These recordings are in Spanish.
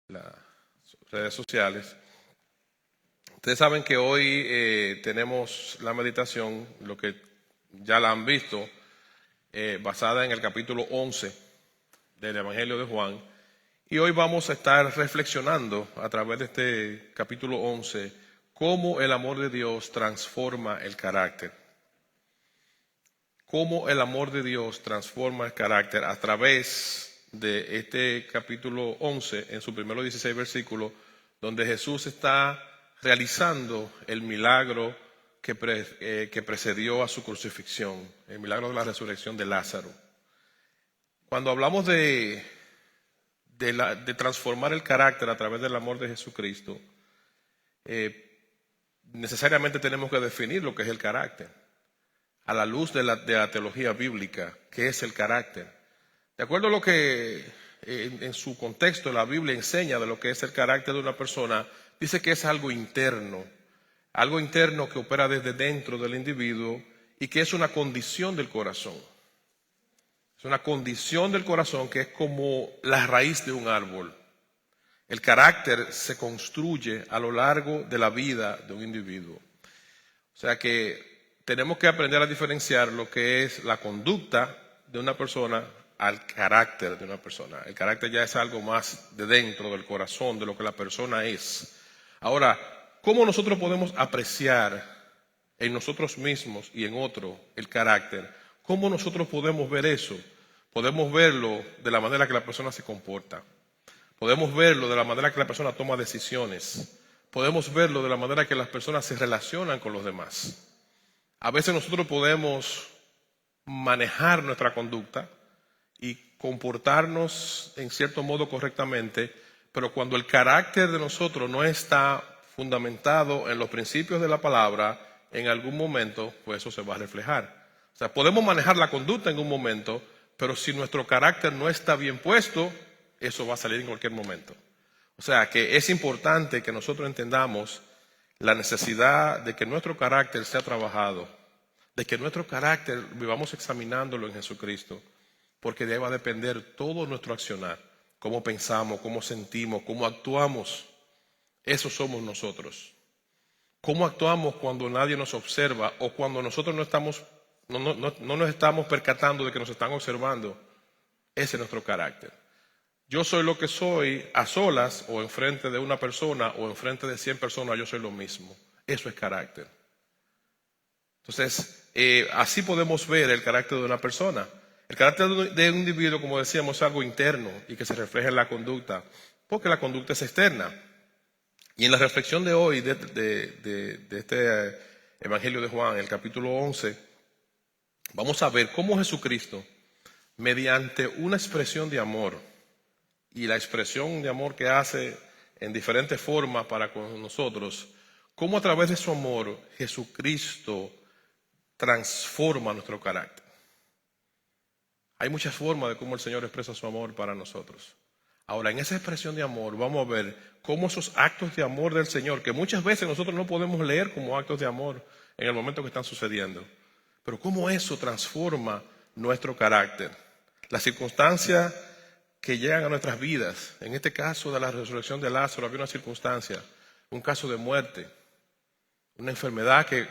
las redes sociales. Ustedes saben que hoy tenemos la meditación, lo que ya la han visto, basada en el capítulo 11 del Evangelio de Juan. Y hoy vamos a estar reflexionando a través de este capítulo 11 cómo el amor de Dios transforma el carácter. Cómo el amor de Dios transforma el carácter a través de este capítulo 11, en su primero 16 versículos, donde Jesús está realizando el milagro que precedió a su crucifixión, el milagro de la resurrección de Lázaro. Cuando hablamos de transformar el carácter a través del amor de Jesucristo, necesariamente tenemos que definir lo que es el carácter a la luz de la teología bíblica. ¿Qué es el carácter? De acuerdo a lo que en su contexto la Biblia enseña de lo que es el carácter de una persona, dice que es algo interno que opera desde dentro del individuo y que es una condición del corazón. Es una condición del corazón que es como la raíz de un árbol. El carácter se construye a lo largo de la vida de un individuo. O sea que tenemos que aprender a diferenciar lo que es la conducta de una persona al carácter de una persona. El carácter ya es algo más de dentro del corazón, de lo que la persona es. Ahora, ¿cómo nosotros podemos apreciar en nosotros mismos y en otro el carácter? ¿Cómo nosotros podemos ver eso? Podemos verlo de la manera que la persona se comporta. Podemos verlo de la manera que la persona toma decisiones. Podemos verlo de la manera que las personas se relacionan con los demás. A veces nosotros podemos manejar nuestra conducta y comportarnos en cierto modo correctamente, pero cuando el carácter de nosotros no está fundamentado en los principios de la palabra, en algún momento, pues eso se va a reflejar. O sea, podemos manejar la conducta en un momento, pero si nuestro carácter no está bien puesto, eso va a salir en cualquier momento. O sea, que es importante que nosotros entendamos la necesidad de que nuestro carácter sea trabajado, de que nuestro carácter vivamos examinándolo en Jesucristo, porque de ahí va a depender todo nuestro accionar, cómo pensamos, cómo sentimos, cómo actuamos. Eso somos nosotros. Cómo actuamos cuando nadie nos observa o cuando nosotros no nos estamos percatando de que nos están observando. Ese es nuestro carácter. Yo soy lo que soy a solas o enfrente de una persona o enfrente de 100 personas, yo soy lo mismo. Eso es carácter. Entonces, así podemos ver el carácter de una persona. El carácter de un individuo, como decíamos, es algo interno y que se refleja en la conducta, porque la conducta es externa. Y en la reflexión de hoy, de este Evangelio de Juan, el capítulo 11, vamos a ver cómo Jesucristo, mediante una expresión de amor, y la expresión de amor que hace en diferentes formas para con nosotros, cómo a través de su amor Jesucristo transforma nuestro carácter. Hay muchas formas de cómo el Señor expresa su amor para nosotros. Ahora, en esa expresión de amor vamos a ver cómo esos actos de amor del Señor, que muchas veces nosotros no podemos leer como actos de amor en el momento que están sucediendo, pero cómo eso transforma nuestro carácter. Las circunstancias que llegan a nuestras vidas, en este caso de la resurrección de Lázaro, había una circunstancia, un caso de muerte, una enfermedad que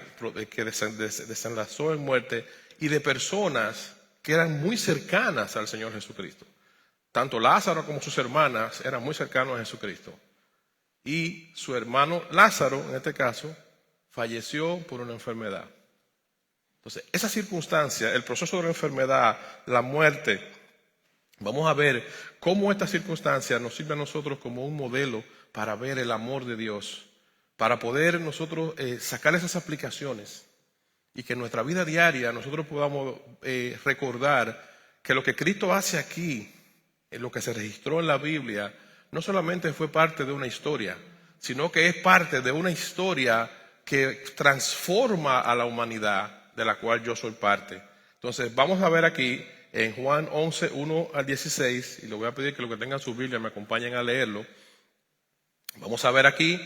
desenlazó en muerte y de personas que eran muy cercanas al Señor Jesucristo. Tanto Lázaro como sus hermanas eran muy cercanos a Jesucristo. Y su hermano Lázaro, en este caso, falleció por una enfermedad. Entonces, esa circunstancia, el proceso de la enfermedad, la muerte, vamos a ver cómo esta circunstancia nos sirve a nosotros como un modelo para ver el amor de Dios, para poder nosotros sacar esas aplicaciones y que en nuestra vida diaria nosotros podamos recordar que lo que Cristo hace aquí, en lo que se registró en la Biblia, no solamente fue parte de una historia, sino que es parte de una historia que transforma a la humanidad de la cual yo soy parte. Entonces vamos a ver aquí en Juan 11, 1 al 16, y le voy a pedir que los que tengan su Biblia me acompañen a leerlo. Vamos a ver aquí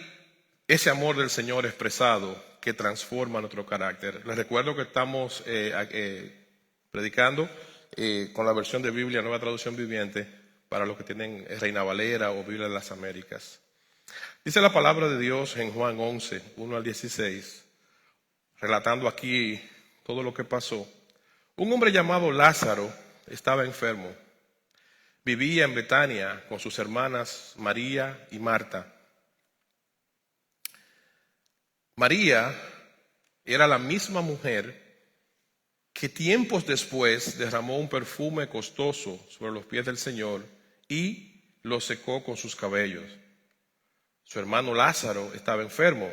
ese amor del Señor expresado que transforma nuestro carácter. Les recuerdo que estamos predicando con la versión de Biblia, Nueva Traducción Viviente, para los que tienen Reina Valera o Biblia de las Américas. Dice la palabra de Dios en Juan 11, 1 al 16, relatando aquí todo lo que pasó. Un hombre llamado Lázaro estaba enfermo. Vivía en Betania con sus hermanas María y Marta. María era la misma mujer que tiempos después derramó un perfume costoso sobre los pies del Señor y lo secó con sus cabellos. Su hermano Lázaro estaba enfermo,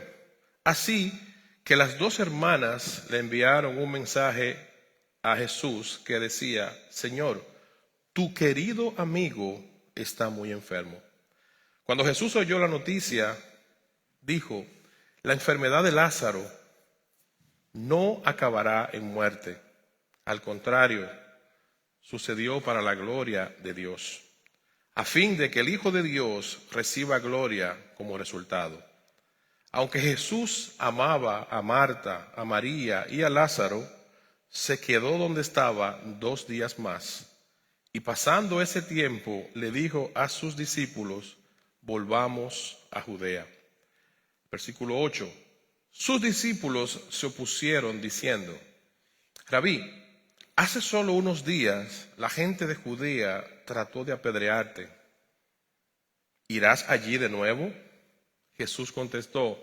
así que las dos hermanas le enviaron un mensaje a Jesús que decía: Señor, tu querido amigo está muy enfermo. Cuando Jesús oyó la noticia, dijo: la enfermedad de Lázaro no acabará en muerte. Al contrario, sucedió para la gloria de Dios, a fin de que el Hijo de Dios reciba gloria como resultado. Aunque Jesús amaba a Marta, a María y a Lázaro, se quedó donde estaba 2 días más. Y pasando ese tiempo, le dijo a sus discípulos: volvamos a Judea. Versículo 8. Sus discípulos se opusieron diciendo: Rabí, hace solo unos días la gente de Judea trató de apedrearte. ¿Irás allí de nuevo? Jesús contestó: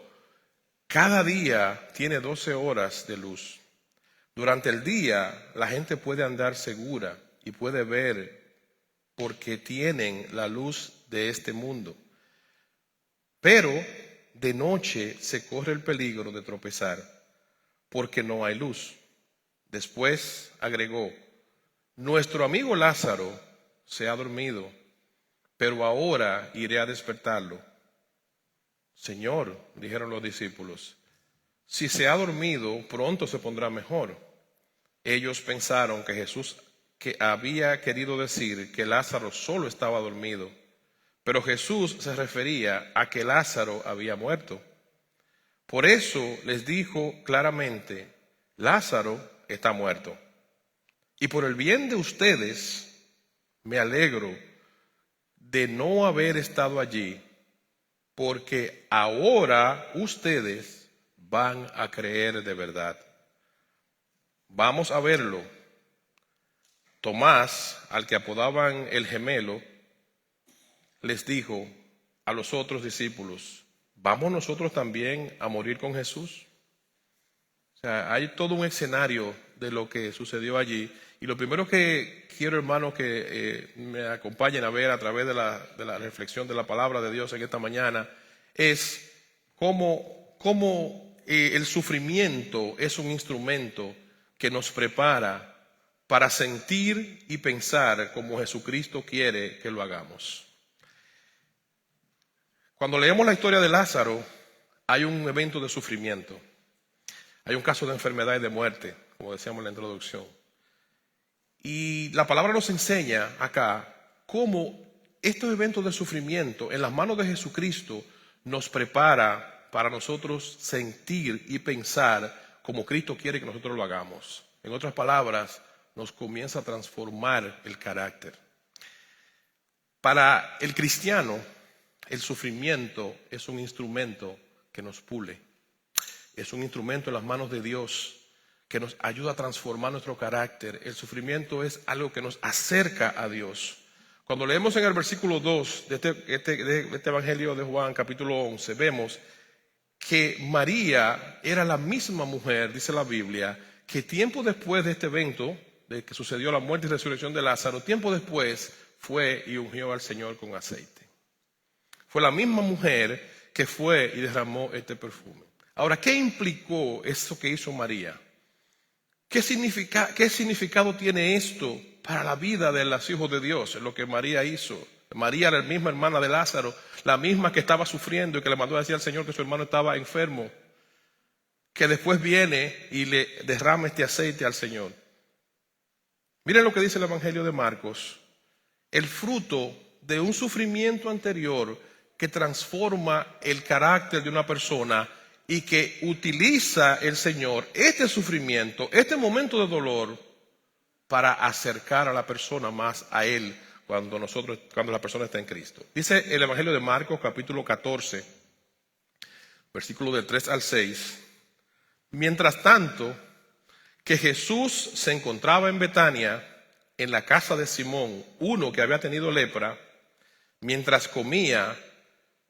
cada día tiene 12 horas de luz. Durante el día la gente puede andar segura y puede ver porque tienen la luz de este mundo. Pero de noche se corre el peligro de tropezar porque no hay luz. Después agregó: nuestro amigo Lázaro se ha dormido, pero ahora iré a despertarlo. Señor, dijeron los discípulos, si se ha dormido, pronto se pondrá mejor. Ellos pensaron que Jesús había querido decir que Lázaro solo estaba dormido, pero Jesús se refería a que Lázaro había muerto. Por eso les dijo claramente: Lázaro está muerto. Y por el bien de ustedes, me alegro de no haber estado allí, porque ahora ustedes van a creer de verdad. Vamos a verlo. Tomás, al que apodaban el gemelo, les dijo a los otros discípulos: ¿vamos nosotros también a morir con Jesús? O sea, hay todo un escenario de lo que sucedió allí. Y lo primero que quiero, hermanos, que me acompañen a ver a través de la reflexión de la palabra de Dios en esta mañana, es cómo el sufrimiento es un instrumento que nos prepara para sentir y pensar como Jesucristo quiere que lo hagamos. Cuando leemos la historia de Lázaro, hay un evento de sufrimiento. Hay un caso de enfermedad y de muerte, como decíamos en la introducción. Y la palabra nos enseña acá cómo estos eventos de sufrimiento en las manos de Jesucristo nos prepara para nosotros sentir y pensar como Cristo quiere que nosotros lo hagamos. En otras palabras, nos comienza a transformar el carácter. Para el cristiano, el sufrimiento es un instrumento que nos pule. Es un instrumento en las manos de Dios que nos ayuda a transformar nuestro carácter. El sufrimiento es algo que nos acerca a Dios. Cuando leemos en el versículo 2 de este Evangelio de Juan, capítulo 11, vemos que María era la misma mujer, dice la Biblia, que tiempo después de este evento, de que sucedió la muerte y resurrección de Lázaro, tiempo después fue y ungió al Señor con aceite. Fue la misma mujer que fue y derramó este perfume. Ahora, ¿qué implicó eso que hizo María? ¿Qué significado tiene esto para la vida de los hijos de Dios? Lo que María hizo. María era la misma hermana de Lázaro, la misma que estaba sufriendo y que le mandó a decir al Señor que su hermano estaba enfermo, que después viene y le derrama este aceite al Señor. Miren lo que dice el Evangelio de Marcos: el fruto de un sufrimiento anterior que transforma el carácter de una persona y que utiliza el Señor este sufrimiento, este momento de dolor, para acercar a la persona más a Él cuando la persona está en Cristo. Dice el Evangelio de Marcos, capítulo 14, versículo del 3 al 6. Mientras tanto, que Jesús se encontraba en Betania, en la casa de Simón, uno que había tenido lepra, mientras comía,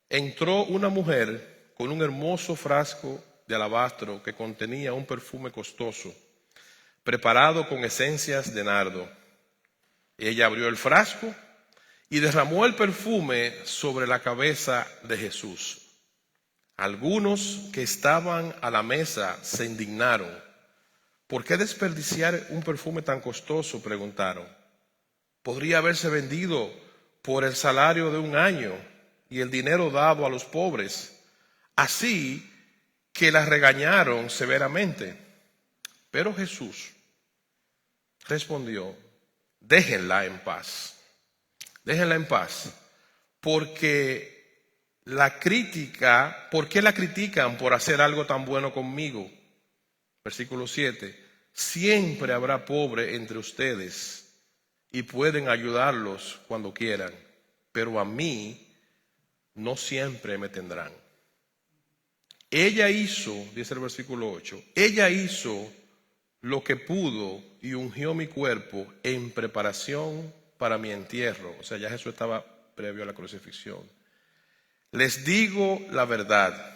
entró una mujer con un hermoso frasco de alabastro que contenía un perfume costoso, preparado con esencias de nardo. Ella abrió el frasco y derramó el perfume sobre la cabeza de Jesús. Algunos que estaban a la mesa se indignaron. ¿Por qué desperdiciar un perfume tan costoso?, preguntaron. Podría haberse vendido por el salario de un año y el dinero dado a los pobres. Así que la regañaron severamente. Pero Jesús respondió: déjenla en paz. Déjenla en paz. ¿Por qué la critican por hacer algo tan bueno conmigo? Versículo 7. Siempre habrá pobre entre ustedes y pueden ayudarlos cuando quieran, pero a mí no siempre me tendrán. Ella hizo, dice el versículo 8, ella hizo lo que pudo y ungió mi cuerpo en preparación para mi entierro. O sea, ya Jesús estaba previo a la crucifixión. Les digo la verdad.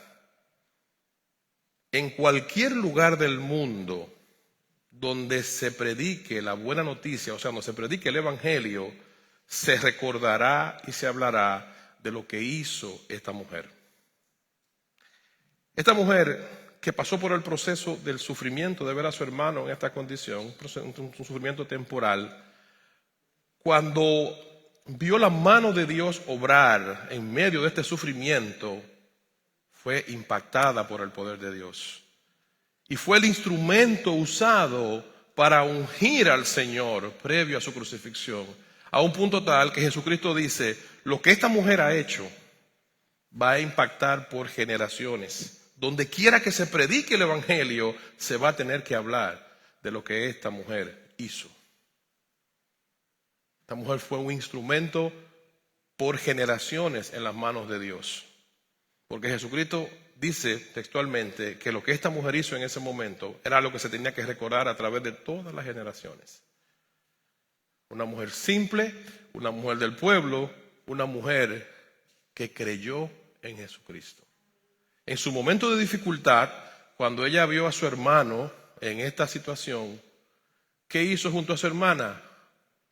En cualquier lugar del mundo donde se predique la buena noticia, o sea, donde se predique el evangelio, se recordará y se hablará de lo que hizo esta mujer. Esta mujer que pasó por el proceso del sufrimiento de ver a su hermano en esta condición, un sufrimiento temporal, cuando vio la mano de Dios obrar en medio de este sufrimiento, fue impactada por el poder de Dios. Y fue el instrumento usado para ungir al Señor previo a su crucifixión. A un punto tal que Jesucristo dice, lo que esta mujer ha hecho va a impactar por generaciones. Donde quiera que se predique el evangelio, se va a tener que hablar de lo que esta mujer hizo. Esta mujer fue un instrumento por generaciones en las manos de Dios. Porque Jesucristo dice textualmente que lo que esta mujer hizo en ese momento era lo que se tenía que recordar a través de todas las generaciones. Una mujer simple, una mujer del pueblo, una mujer que creyó en Jesucristo. En su momento de dificultad, cuando ella vio a su hermano en esta situación, ¿qué hizo junto a su hermana?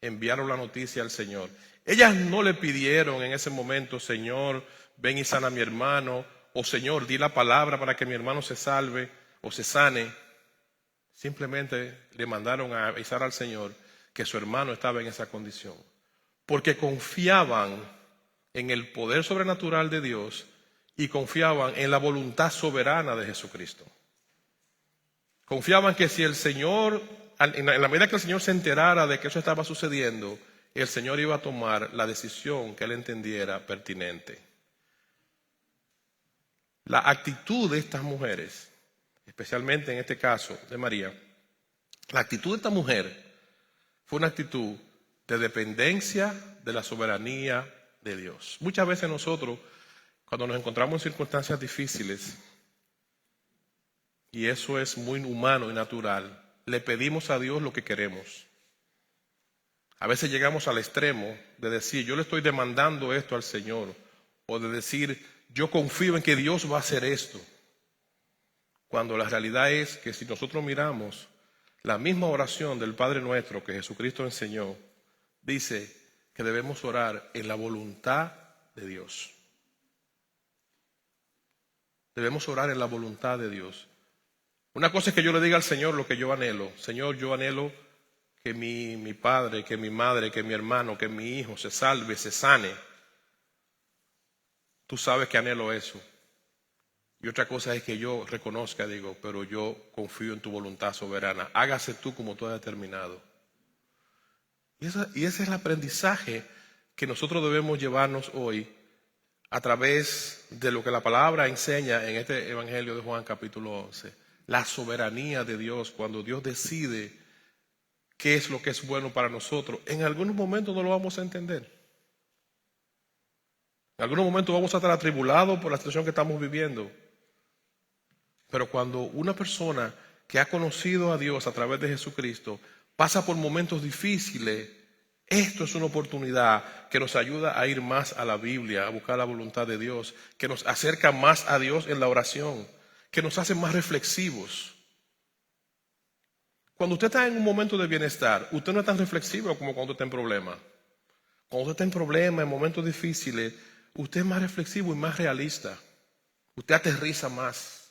Enviaron la noticia al Señor. Ellas no le pidieron en ese momento, Señor, ven y sana a mi hermano, o Señor, di la palabra para que mi hermano se salve o se sane. Simplemente le mandaron a avisar al Señor que su hermano estaba en esa condición, porque confiaban en el poder sobrenatural de Dios y confiaban en la voluntad soberana de Jesucristo. Confiaban que si el Señor, en la medida que el Señor se enterara de que eso estaba sucediendo, el Señor iba a tomar la decisión que él entendiera pertinente. La actitud de estas mujeres, especialmente en este caso de María, la actitud de esta mujer fue una actitud de dependencia de la soberanía de Dios. Muchas veces nosotros, cuando nos encontramos en circunstancias difíciles, y eso es muy humano y natural, le pedimos a Dios lo que queremos. A veces llegamos al extremo de decir, yo le estoy demandando esto al Señor, o de decir, yo confío en que Dios va a hacer esto. Cuando la realidad es que si nosotros miramos la misma oración del Padre Nuestro que Jesucristo enseñó, dice que debemos orar en la voluntad de Dios. Debemos orar en la voluntad de Dios. Una cosa es que yo le diga al Señor lo que yo anhelo. Señor, yo anhelo que mi padre, que mi madre, que mi hermano, que mi hijo se salve, se sane. Tú sabes que anhelo eso. Y otra cosa es que yo reconozca, digo, pero yo confío en tu voluntad soberana. Hágase tú como tú has determinado. Y ese es el aprendizaje que nosotros debemos llevarnos hoy a través de lo que la palabra enseña en este Evangelio de Juan capítulo 11. La soberanía de Dios, cuando Dios decide qué es lo que es bueno para nosotros, en algunos momentos no lo vamos a entender. En algunos momentos vamos a estar atribulados por la situación que estamos viviendo. Pero cuando una persona que ha conocido a Dios a través de Jesucristo pasa por momentos difíciles, esto es una oportunidad que nos ayuda a ir más a la Biblia, a buscar la voluntad de Dios, que nos acerca más a Dios en la oración, que nos hace más reflexivos. Cuando usted está en un momento de bienestar, usted no es tan reflexivo como cuando está en problemas. Cuando usted está en problemas, en momentos difíciles, usted es más reflexivo y más realista. Usted aterriza más.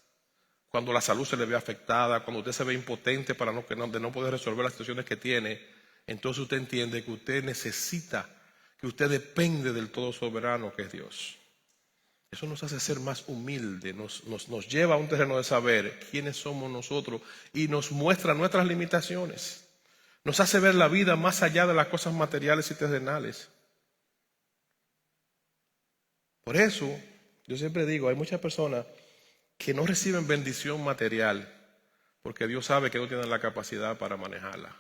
Cuando la salud se le ve afectada, cuando usted se ve impotente de no poder resolver las situaciones que tiene, entonces usted entiende que usted necesita, que usted depende del todo soberano que es Dios. Eso nos hace ser más humildes, nos lleva a un terreno de saber quiénes somos nosotros y nos muestra nuestras limitaciones. Nos hace ver la vida más allá de las cosas materiales y terrenales. Por eso, yo siempre digo, hay muchas personas que no reciben bendición material porque Dios sabe que no tienen la capacidad para manejarla.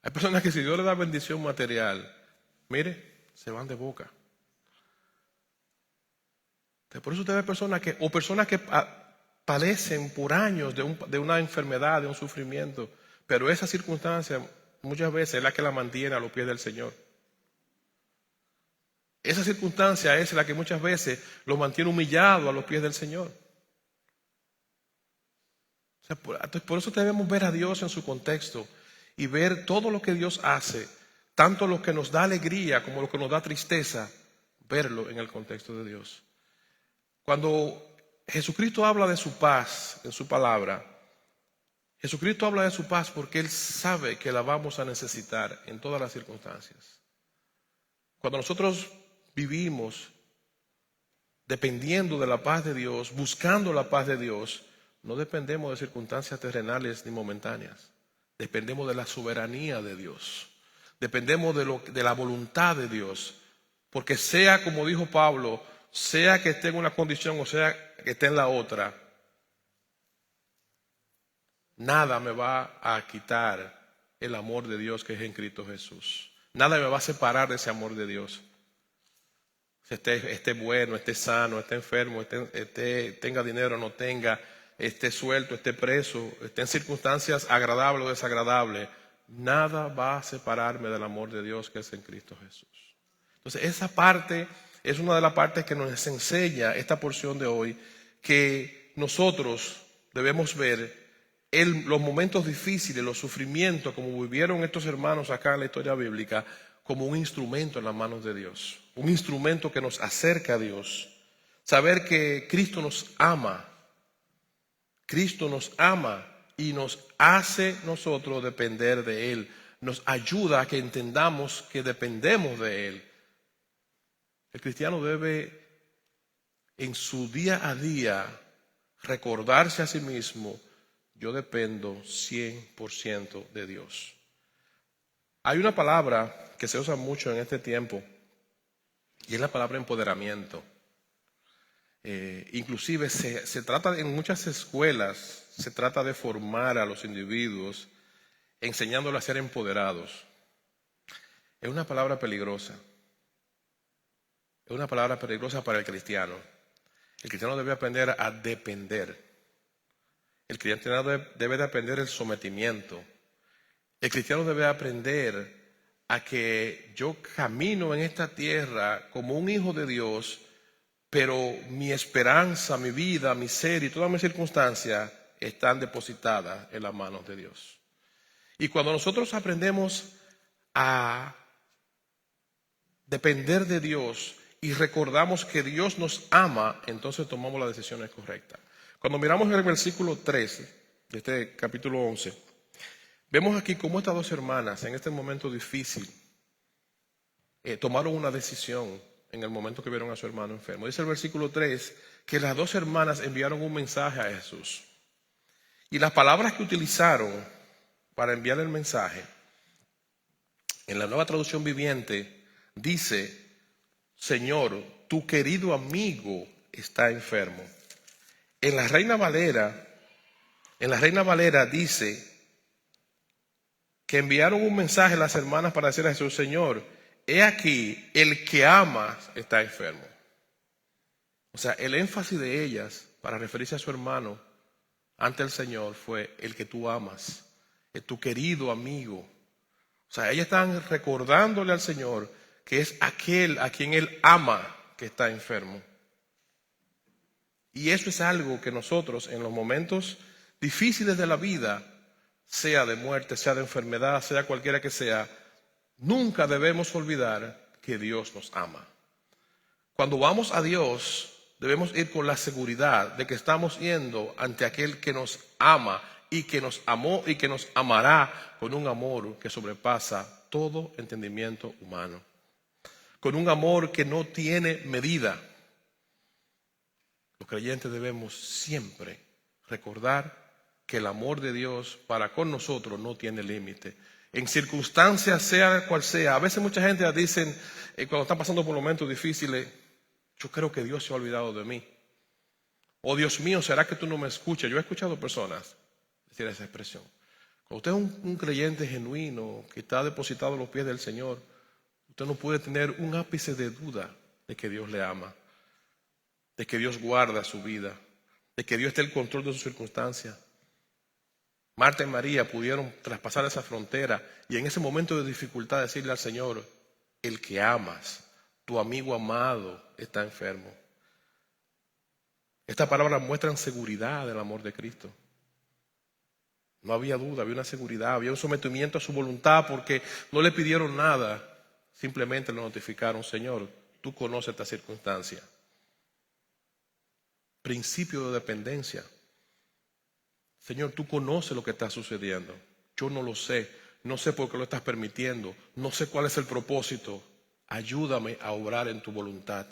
Hay personas que si Dios le da bendición material, mire, se van de boca. Por eso usted ve personas que padecen por años de una enfermedad, de un sufrimiento, pero esa circunstancia muchas veces es la que la mantiene a los pies del Señor. Esa circunstancia es la que muchas veces lo mantiene humillado a los pies del Señor. O sea, por eso debemos ver a Dios en su contexto y ver todo lo que Dios hace, tanto lo que nos da alegría como lo que nos da tristeza, verlo en el contexto de Dios. Cuando Jesucristo habla de su paz en su palabra, Jesucristo habla de su paz porque Él sabe que la vamos a necesitar en todas las circunstancias. Cuando nosotros vivimos dependiendo de la paz de Dios, buscando la paz de Dios, no dependemos de circunstancias terrenales ni momentáneas. Dependemos de la soberanía de Dios. Dependemos de la voluntad de Dios. Porque sea como dijo Pablo, sea que esté en una condición o sea que esté en la otra, nada me va a quitar el amor de Dios que es en Cristo Jesús. Nada me va a separar de ese amor de Dios. Esté bueno, esté sano, esté enfermo, tenga dinero o no tenga, esté suelto, esté preso, esté en circunstancias agradables o desagradables, nada va a separarme del amor de Dios que es en Cristo Jesús. Entonces esa parte es una de las partes que nos enseña esta porción de hoy, que nosotros debemos ver los momentos difíciles, los sufrimientos, como vivieron estos hermanos acá en la historia bíblica, como un instrumento en las manos de Dios, un instrumento que nos acerca a Dios. Saber que Cristo nos ama y nos hace nosotros depender de Él, nos ayuda a que entendamos que dependemos de Él. El cristiano debe en su día a día recordarse a sí mismo: yo dependo 100% de Dios. Hay una palabra que se usa mucho en este tiempo y es la palabra empoderamiento. Inclusive se trata en muchas escuelas, se trata de formar a los individuos enseñándolos a ser empoderados. Es una palabra peligrosa. Es una palabra peligrosa para el cristiano. El cristiano debe aprender a depender. El cristiano debe de aprender el sometimiento. El cristiano debe aprender a que yo camino en esta tierra como un hijo de Dios, pero mi esperanza, mi vida, mi ser y todas mis circunstancias están depositadas en las manos de Dios. Y cuando nosotros aprendemos a depender de Dios y recordamos que Dios nos ama, entonces tomamos las decisiones correctas. Cuando miramos el versículo 3 de este capítulo 11, vemos aquí cómo estas dos hermanas en este momento difícil tomaron una decisión en el momento que vieron a su hermano enfermo. Dice el versículo 3 que las dos hermanas enviaron un mensaje a Jesús. Y las palabras que utilizaron para enviar el mensaje, en la Nueva Traducción Viviente, dice: Señor, tu querido amigo está enfermo. En la Reina Valera dice: que enviaron un mensaje a las hermanas para decir a Jesús: Señor, he aquí, el que amas está enfermo. O sea, el énfasis de ellas para referirse a su hermano ante el Señor fue el que tú amas, tu querido amigo. O sea, ellas están recordándole al Señor que es aquel a quien Él ama que está enfermo. Y eso es algo que nosotros en los momentos difíciles de la vida, sea de muerte, sea de enfermedad, sea cualquiera que sea, nunca debemos olvidar que Dios nos ama. Cuando vamos a Dios, debemos ir con la seguridad de que estamos yendo ante aquel que nos ama y que nos amó y que nos amará con un amor que sobrepasa todo entendimiento humano, con un amor que no tiene medida. Los creyentes debemos siempre recordar que el amor de Dios para con nosotros no tiene límite. En circunstancias, sea cual sea, a veces mucha gente dicen, cuando están pasando por momentos difíciles: yo creo que Dios se ha olvidado de mí. O Dios mío, ¿será que tú no me escuchas? Yo he escuchado personas decir esa expresión. Cuando usted es un creyente genuino que está depositado a los pies del Señor, usted no puede tener un ápice de duda de que Dios le ama, de que Dios guarda su vida, de que Dios está en el control de sus circunstancias. Marta y María pudieron traspasar esa frontera y en ese momento de dificultad decirle al Señor: el que amas, tu amigo amado, está enfermo. Estas palabras muestran seguridad del amor de Cristo. No había duda, había una seguridad, había un sometimiento a su voluntad, porque no le pidieron nada, simplemente le notificaron: Señor, tú conoces esta circunstancia. Principio de dependencia. Señor, tú conoces lo que está sucediendo. Yo no lo sé, no sé por qué lo estás permitiendo, no sé cuál es el propósito. Ayúdame a obrar en tu voluntad.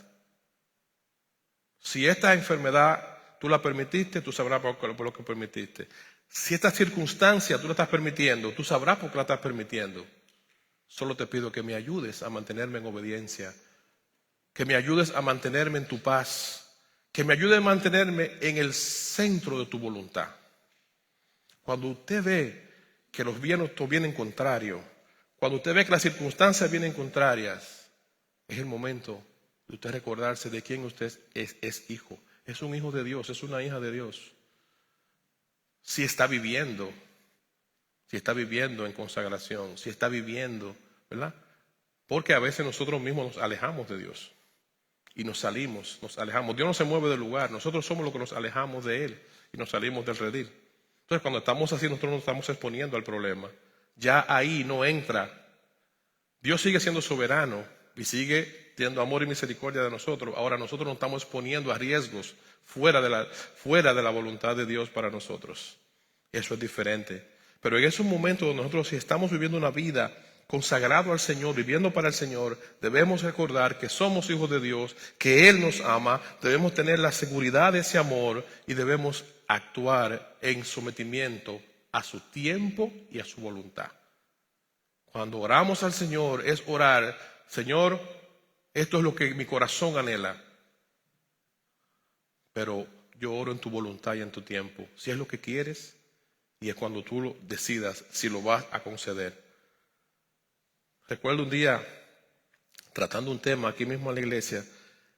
Si esta enfermedad tú la permitiste, tú sabrás por lo que permitiste. Si esta circunstancia tú la estás permitiendo, tú sabrás por qué la estás permitiendo. Solo te pido que me ayudes a mantenerme en obediencia, que me ayudes a mantenerme en tu paz, que me ayudes a mantenerme en el centro de tu voluntad. Cuando usted ve que los vientos vienen contrarios, cuando usted ve que las circunstancias vienen contrarias, es el momento de usted recordarse de quién usted es hijo. Es un hijo de Dios, es una hija de Dios. Si está viviendo en consagración, si está viviendo, ¿verdad? Porque a veces nosotros mismos nos alejamos de Dios y nos alejamos. Dios no se mueve del lugar, nosotros somos los que nos alejamos de Él y nos salimos del redil. Entonces, cuando estamos así, nosotros nos estamos exponiendo al problema. Ya ahí no entra. Dios sigue siendo soberano y sigue teniendo amor y misericordia de nosotros. Ahora nosotros nos estamos exponiendo a riesgos fuera de la voluntad de Dios para nosotros. Eso es diferente. Pero en esos momentos donde nosotros, si estamos viviendo una vida consagrado al Señor, viviendo para el Señor, debemos recordar que somos hijos de Dios, que Él nos ama, debemos tener la seguridad de ese amor y debemos actuar en sometimiento a su tiempo y a su voluntad. Cuando oramos al Señor es orar: Señor, esto es lo que mi corazón anhela, pero yo oro en tu voluntad y en tu tiempo. Si es lo que quieres, y es cuando tú lo decidas si lo vas a conceder. Recuerdo un día, tratando un tema aquí mismo en la iglesia,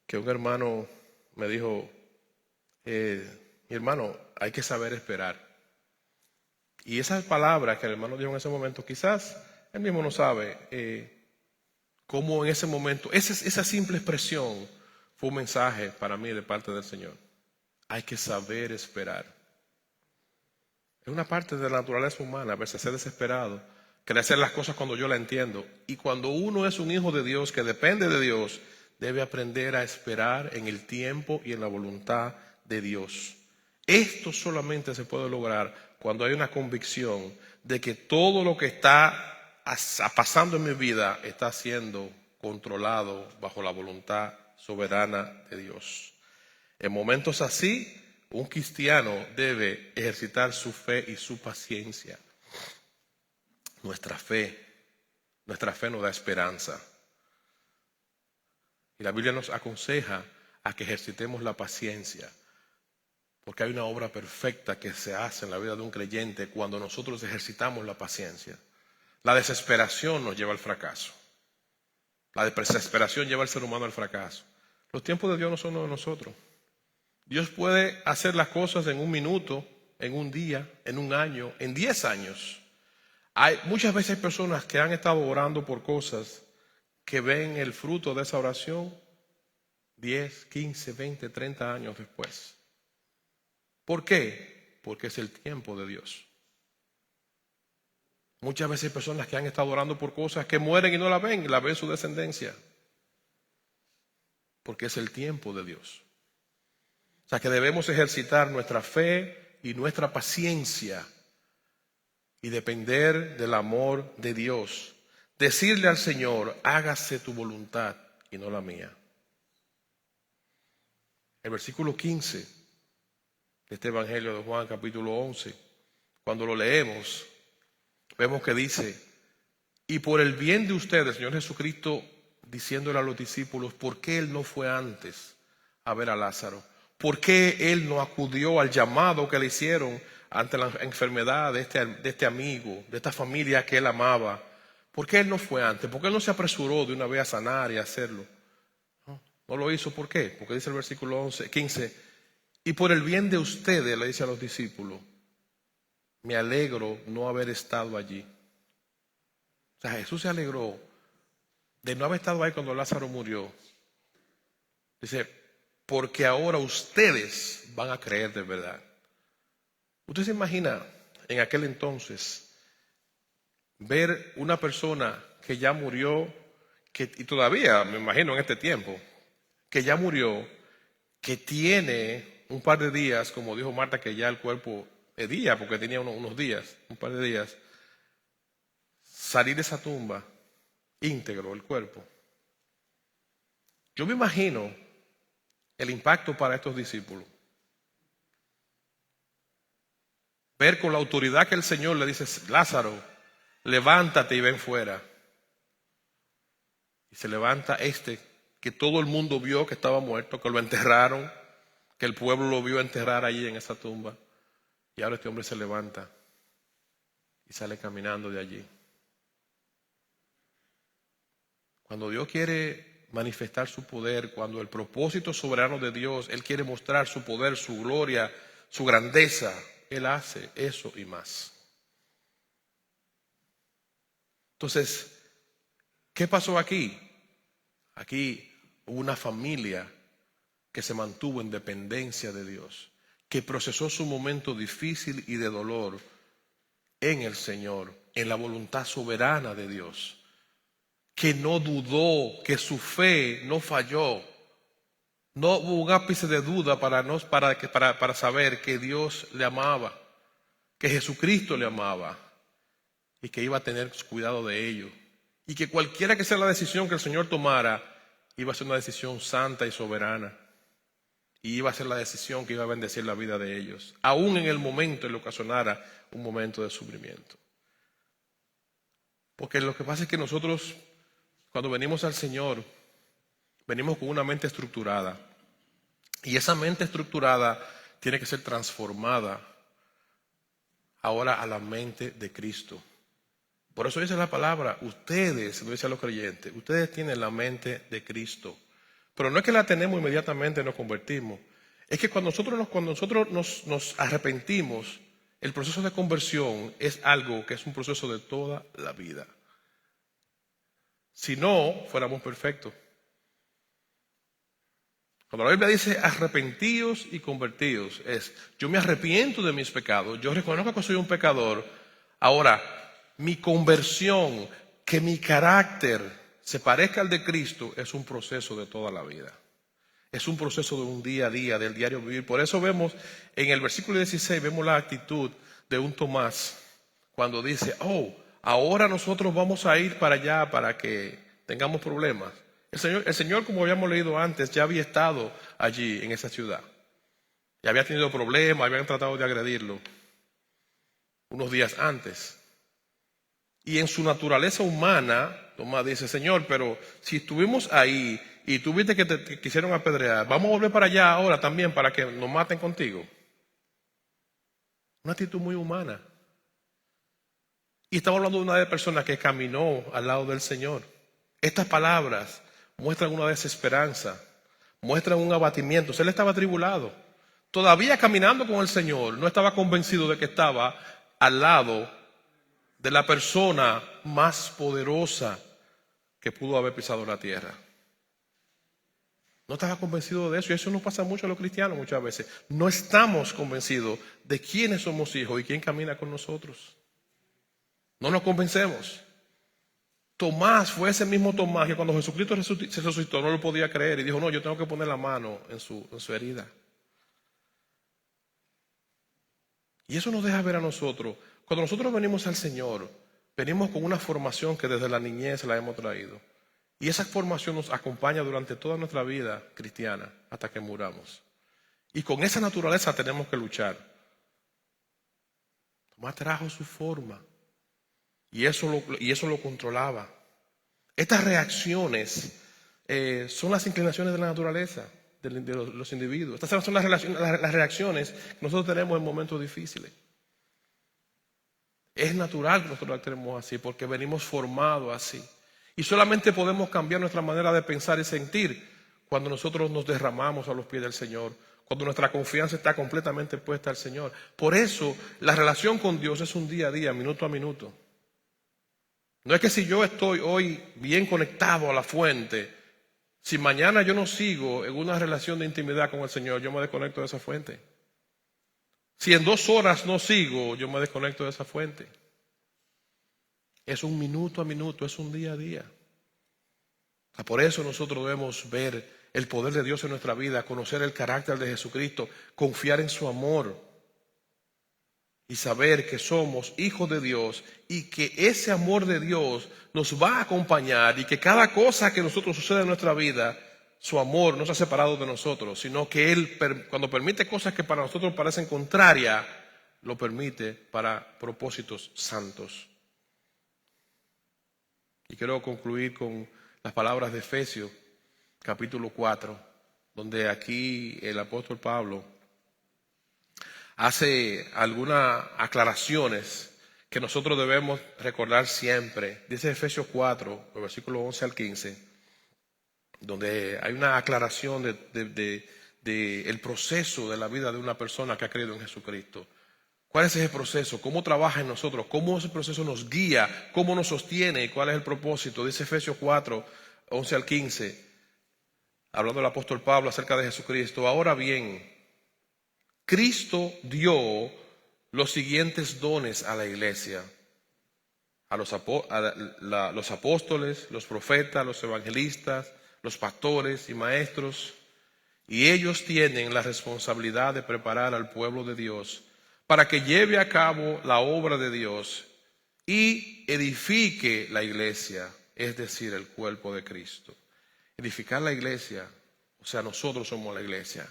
que un hermano me dijo: mi hermano, hay que saber esperar. Y esas palabras que el hermano dijo en ese momento, quizás él mismo no sabe cómo en ese momento, esa simple expresión fue un mensaje para mí de parte del Señor. Hay que saber esperar. Es una parte de la naturaleza humana, a veces ser desesperado, querer hacer las cosas cuando yo la entiendo. Y cuando uno es un hijo de Dios que depende de Dios, debe aprender a esperar en el tiempo y en la voluntad de Dios. Esto solamente se puede lograr cuando hay una convicción de que todo lo que está pasando en mi vida está siendo controlado bajo la voluntad soberana de Dios. En momentos así, un cristiano debe ejercitar su fe y su paciencia. Nuestra fe nos da esperanza. Y la Biblia nos aconseja a que ejercitemos la paciencia, porque hay una obra perfecta que se hace en la vida de un creyente cuando nosotros ejercitamos la paciencia. La desesperación nos lleva al fracaso. La desesperación lleva al ser humano al fracaso. Los tiempos de Dios no son los de nosotros. Dios puede hacer las cosas en un minuto, en un día, en un año, en 10 años. Muchas veces hay personas que han estado orando por cosas que ven el fruto de esa oración 10, 15, 20, 30 años después. ¿Por qué? Porque es el tiempo de Dios. Muchas veces hay personas que han estado orando por cosas que mueren y no la ven su descendencia. Porque es el tiempo de Dios. O sea que debemos ejercitar nuestra fe y nuestra paciencia y depender del amor de Dios. Decirle al Señor, hágase tu voluntad y no la mía. El versículo 15 de este Evangelio de Juan, capítulo 11, cuando lo leemos, vemos que dice, y por el bien de ustedes, el Señor Jesucristo diciéndole a los discípulos, ¿por qué Él no fue antes a ver a Lázaro? ¿Por qué Él no acudió al llamado que le hicieron ante la enfermedad de este amigo, de esta familia que Él amaba? ¿Por qué Él no fue antes? ¿Por qué Él no se apresuró de una vez a sanar y a hacerlo? No lo hizo, ¿por qué? Porque dice el versículo 15, y por el bien de ustedes, le dice a los discípulos, me alegro no haber estado allí. O sea, Jesús se alegró de no haber estado ahí cuando Lázaro murió. Dice, porque ahora ustedes van a creer de verdad. Usted se imagina en aquel entonces ver una persona que ya murió, y todavía me imagino en este tiempo, que ya murió, que tiene un par de días, como dijo Marta, que ya el cuerpo de día, porque tenía unos días, un par de días, salir de esa tumba íntegro el cuerpo. Yo me imagino el impacto para estos discípulos. Ver con la autoridad que el Señor le dice, Lázaro, levántate y ven fuera. Y se levanta que todo el mundo vio que estaba muerto, que lo enterraron, que el pueblo lo vio enterrar allí en esa tumba. Y ahora este hombre se levanta y sale caminando de allí. Cuando Dios quiere manifestar su poder, cuando el propósito soberano de Dios, Él quiere mostrar su poder, su gloria, su grandeza, Él hace eso y más. Entonces, ¿qué pasó aquí? Aquí hubo una familia que se mantuvo en dependencia de Dios, que procesó su momento difícil y de dolor en el Señor, en la voluntad soberana de Dios, que no dudó, que su fe no falló. No hubo un ápice de duda para saber que Dios le amaba, que Jesucristo le amaba y que iba a tener cuidado de ellos. Y que cualquiera que sea la decisión que el Señor tomara, iba a ser una decisión santa y soberana. Y iba a ser la decisión que iba a bendecir la vida de ellos, aún en el momento en que le ocasionara un momento de sufrimiento. Porque lo que pasa es que nosotros, cuando venimos al Señor, venimos con una mente estructurada. Y esa mente estructurada tiene que ser transformada ahora a la mente de Cristo. Por eso dice la palabra, ustedes, lo dice a los creyentes, ustedes tienen la mente de Cristo. Pero no es que la tenemos inmediatamente y nos convertimos. Es que cuando nosotros nos arrepentimos, el proceso de conversión es algo que es un proceso de toda la vida. Si no, fuéramos perfectos. Cuando la Biblia dice arrepentíos y convertidos, yo me arrepiento de mis pecados, yo reconozco que soy un pecador. Ahora, mi conversión, que mi carácter se parezca al de Cristo, es un proceso de toda la vida. Es un proceso de un día a día, del diario vivir. Por eso vemos en el versículo 16, vemos la actitud de un Tomás cuando dice, ahora nosotros vamos a ir para allá para que tengamos problemas. El Señor, como habíamos leído antes, ya había estado allí en esa ciudad. Ya había tenido problemas, habían tratado de agredirlo unos días antes. Y en su naturaleza humana, Tomás dice, Señor, pero si estuvimos ahí y tú viste que te quisieron apedrear, vamos a volver para allá ahora también para que nos maten contigo. Una actitud muy humana. Y estamos hablando de una persona que caminó al lado del Señor. Estas palabras muestran una desesperanza, muestran un abatimiento. Él estaba atribulado. Todavía caminando con el Señor, no estaba convencido de que estaba al lado de la persona más poderosa que pudo haber pisado la tierra. No estaba convencido de eso, y eso nos pasa mucho a los cristianos muchas veces. No estamos convencidos de quiénes somos hijos y quién camina con nosotros. No nos convencemos. Tomás fue ese mismo Tomás que cuando Jesucristo se resucitó no lo podía creer y dijo, no, yo tengo que poner la mano en su herida. Y eso nos deja ver a nosotros, cuando nosotros venimos al Señor, venimos con una formación que desde la niñez la hemos traído. Y esa formación nos acompaña durante toda nuestra vida cristiana hasta que muramos. Y con esa naturaleza tenemos que luchar. Tomás trajo su forma y eso lo controlaba. Estas reacciones son las inclinaciones de la naturaleza de los individuos. Estas son las reacciones que nosotros tenemos en momentos difíciles. Es natural que nosotros actuemos así porque venimos formados así. Y solamente podemos cambiar nuestra manera de pensar y sentir cuando nosotros nos derramamos a los pies del Señor, cuando nuestra confianza está completamente puesta al Señor. Por eso la relación con Dios es un día a día, minuto a minuto. No es que si yo estoy hoy bien conectado a la fuente, si mañana yo no sigo en una relación de intimidad con el Señor, yo me desconecto de esa fuente. Si en 2 horas no sigo, yo me desconecto de esa fuente. Es un minuto a minuto, es un día a día. Por eso nosotros debemos ver el poder de Dios en nuestra vida, conocer el carácter de Jesucristo, confiar en su amor y saber que somos hijos de Dios y que ese amor de Dios nos va a acompañar y que cada cosa que nosotros suceda en nuestra vida, su amor no se ha separado de nosotros, sino que Él cuando permite cosas que para nosotros parecen contrarias, lo permite para propósitos santos. Y quiero concluir con las palabras de Efesios, capítulo 4, donde aquí el apóstol Pablo hace algunas aclaraciones que nosotros debemos recordar siempre. Dice Efesios 4, versículos 11 al 15, donde hay una aclaración del proceso de la vida de una persona que ha creído en Jesucristo. ¿Cuál es ese proceso? ¿Cómo trabaja en nosotros? ¿Cómo ese proceso nos guía? ¿Cómo nos sostiene? ¿Y cuál es el propósito? Dice Efesios 4, 11 al 15, hablando el apóstol Pablo acerca de Jesucristo. Ahora bien, Cristo dio los siguientes dones a la iglesia. A los apóstoles, los profetas, los evangelistas, los pastores y maestros. Y ellos tienen la responsabilidad de preparar al pueblo de Dios para que lleve a cabo la obra de Dios y edifique la iglesia, es decir, el cuerpo de Cristo. Edificar la iglesia, o sea, nosotros somos la iglesia.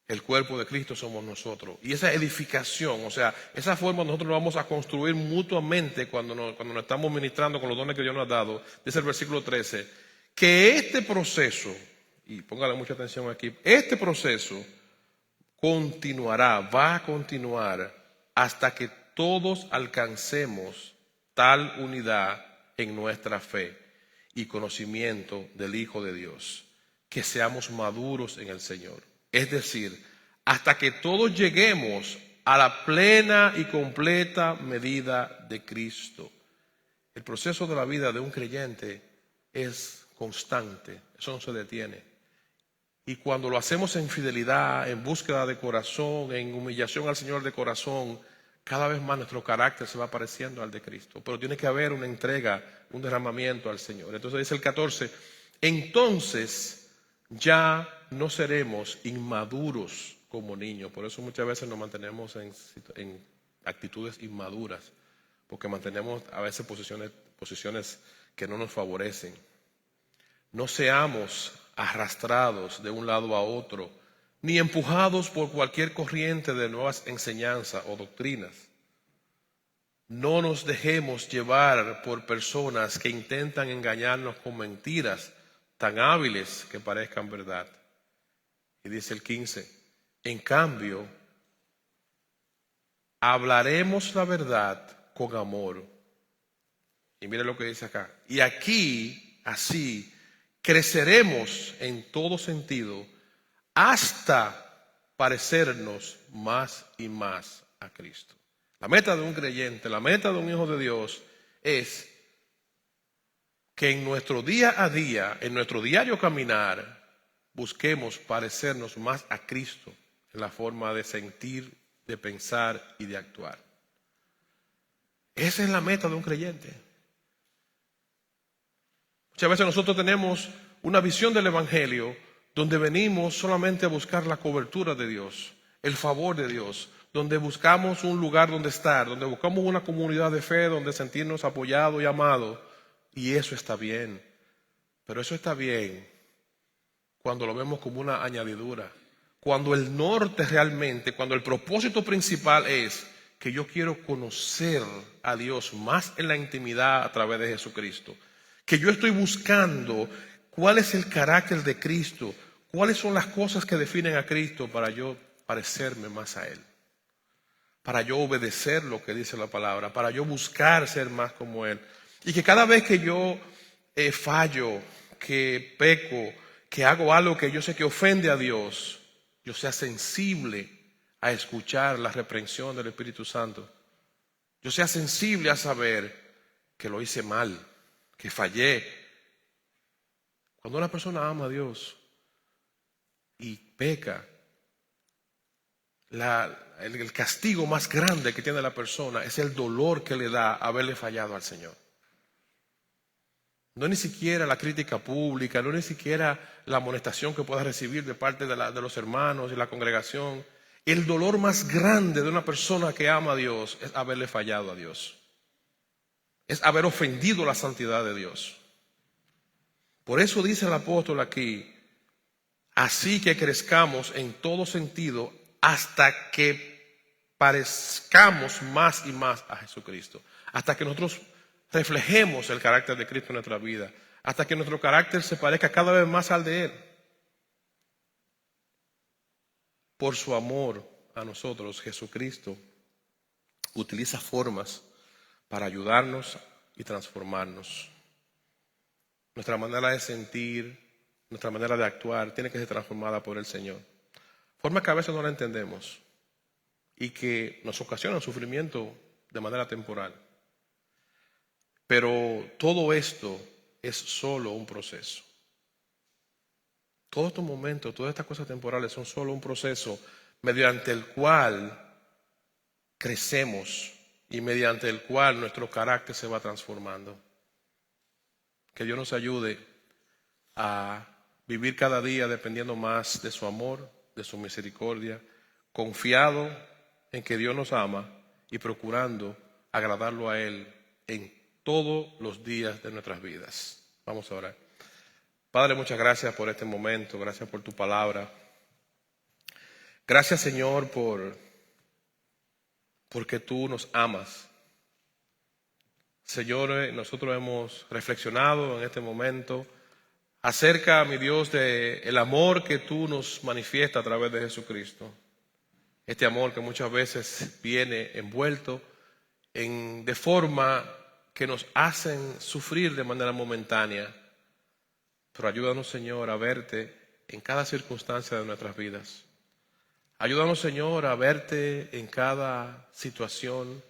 El cuerpo de Cristo somos nosotros. Y esa edificación, o sea, esa forma nosotros nos vamos a construir mutuamente cuando nos estamos ministrando con los dones que Dios nos ha dado. Dice el versículo 13, que este proceso, y póngale mucha atención aquí, este proceso continuará, va a continuar hasta que todos alcancemos tal unidad en nuestra fe y conocimiento del Hijo de Dios, que seamos maduros en el Señor. Es decir, hasta que todos lleguemos a la plena y completa medida de Cristo. El proceso de la vida de un creyente es constante, eso no se detiene. Y cuando lo hacemos en fidelidad, en búsqueda de corazón, en humillación al Señor de corazón, cada vez más nuestro carácter se va pareciendo al de Cristo. Pero tiene que haber una entrega, un derramamiento al Señor. Entonces dice el 14, entonces ya no seremos inmaduros como niños. Por eso muchas veces nos mantenemos en actitudes inmaduras, porque mantenemos a veces posiciones que no nos favorecen. No seamos arrastrados de un lado a otro, ni empujados por cualquier corriente de nuevas enseñanzas o doctrinas. No nos dejemos llevar por personas que intentan engañarnos con mentiras tan hábiles que parezcan verdad. Y dice el 15, en cambio, hablaremos la verdad con amor, Y mire lo que dice acá. Y aquí, así, creceremos en todo sentido hasta parecernos más y más a Cristo. La meta de un creyente, la meta de un hijo de Dios es que en nuestro día a día, en nuestro diario caminar, busquemos parecernos más a Cristo en la forma de sentir, de pensar y de actuar. Esa es la meta de un creyente. Muchas veces nosotros tenemos una visión del Evangelio donde venimos solamente a buscar la cobertura de Dios, el favor de Dios, donde buscamos un lugar donde estar, donde buscamos una comunidad de fe, donde sentirnos apoyados y amados. Y eso está bien, pero eso está bien cuando lo vemos como una añadidura. Cuando el norte realmente, cuando el propósito principal es que yo quiero conocer a Dios más en la intimidad a través de Jesucristo. Que yo estoy buscando cuál es el carácter de Cristo, cuáles son las cosas que definen a Cristo para yo parecerme más a Él. Para yo obedecer lo que dice la palabra, para yo buscar ser más como Él. Y que cada vez que yo fallo, que peco, que hago algo que yo sé que ofende a Dios, yo sea sensible a escuchar la reprensión del Espíritu Santo. Yo sea sensible a saber que lo hice mal, que fallé. Cuando una persona ama a Dios y peca, el castigo más grande que tiene la persona es el dolor que le da haberle fallado al Señor. No es ni siquiera la crítica pública, no es ni siquiera la amonestación que pueda recibir de parte de los hermanos y la congregación. El dolor más grande de una persona que ama a Dios es haberle fallado a Dios. Es haber ofendido la santidad de Dios. Por eso dice el apóstol aquí, así que crezcamos en todo sentido hasta que parezcamos más y más a Jesucristo. Hasta que nosotros reflejemos el carácter de Cristo en nuestra vida. Hasta que nuestro carácter se parezca cada vez más al de Él. Por su amor a nosotros, Jesucristo utiliza formas para ayudarnos y transformarnos. Nuestra manera de sentir, nuestra manera de actuar tiene que ser transformada por el Señor. Formas que a veces no la entendemos y que nos ocasionan sufrimiento de manera temporal. Pero todo esto es solo un proceso. Todos estos momentos, todas estas cosas temporales son solo un proceso mediante el cual crecemos y mediante el cual nuestro carácter se va transformando. Que Dios nos ayude a vivir cada día dependiendo más de su amor, de su misericordia, confiado en que Dios nos ama y procurando agradarlo a Él en todos los días de nuestras vidas. Vamos a orar. Padre, muchas gracias por este momento, gracias por tu palabra. Gracias, Señor, porque tú nos amas. Señor, nosotros hemos reflexionado en este momento acerca, mi Dios, del amor que tú nos manifiestas a través de Jesucristo. Este amor que muchas veces viene envuelto de forma que nos hacen sufrir de manera momentánea. Pero ayúdanos, Señor, a verte en cada circunstancia de nuestras vidas. Ayúdanos, Señor, a verte en cada situación,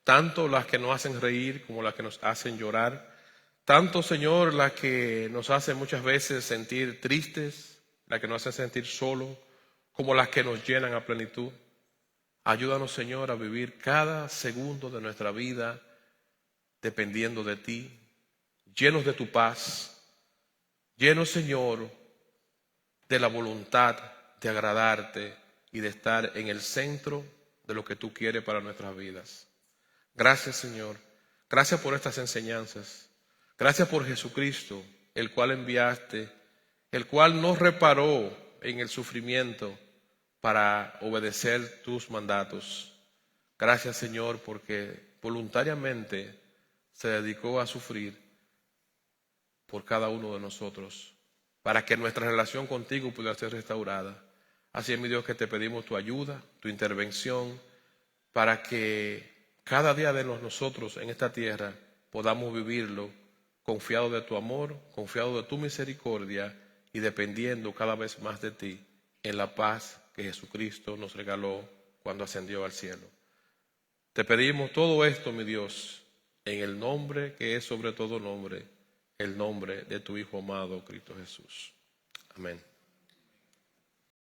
tanto las que nos hacen reír como las que nos hacen llorar. Tanto, Señor, las que nos hacen muchas veces sentir tristes, las que nos hacen sentir solos, como las que nos llenan a plenitud. Ayúdanos, Señor, a vivir cada segundo de nuestra vida dependiendo de ti, llenos de tu paz, llenos, Señor, de la voluntad de agradarte y de estar en el centro de lo que tú quieres para nuestras vidas. Gracias, Señor. Gracias por estas enseñanzas. Gracias por Jesucristo, el cual enviaste, el cual no reparó en el sufrimiento para obedecer tus mandatos. Gracias, Señor, porque voluntariamente se dedicó a sufrir por cada uno de nosotros, para que nuestra relación contigo pudiera ser restaurada. Así es, mi Dios, que te pedimos tu ayuda, tu intervención, para que cada día de nosotros en esta tierra podamos vivirlo confiado de tu amor, confiado de tu misericordia y dependiendo cada vez más de ti en la paz que Jesucristo nos regaló cuando ascendió al cielo. Te pedimos todo esto, mi Dios, en el nombre que es sobre todo nombre, el nombre de tu Hijo amado, Cristo Jesús. Amén.